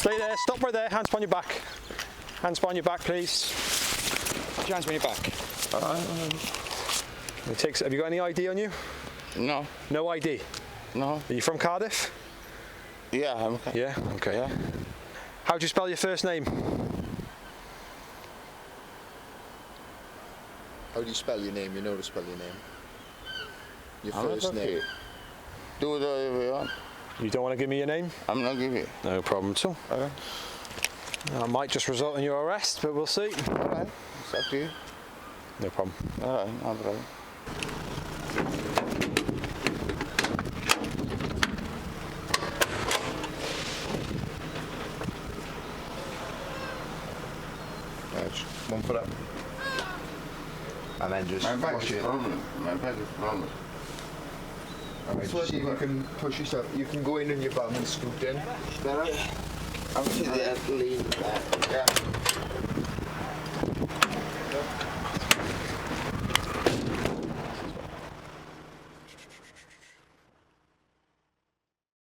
Stay there, stop right there, hands behind your back. Hands behind your back, please. Put your hands behind your back. Have you got any ID on you? No. No ID? No. Are you from Cardiff? Yeah, I'm okay. Yeah, okay. Yeah. How do you spell your first name? How do you spell your name? You know to spell your name. Your I'm first okay. name. Do whatever you want. You don't want to give me your name? I'm not giving you. No problem at all. Okay. That might just result in your arrest, but we'll see. Alright, it's up to you. No problem. Alright, no problem. One foot up. And then just push it. My back is problem. Alright, just see if you can push yourself. You can go in your bum and scoot in. Better? I'm sitting there leaning back. Yeah.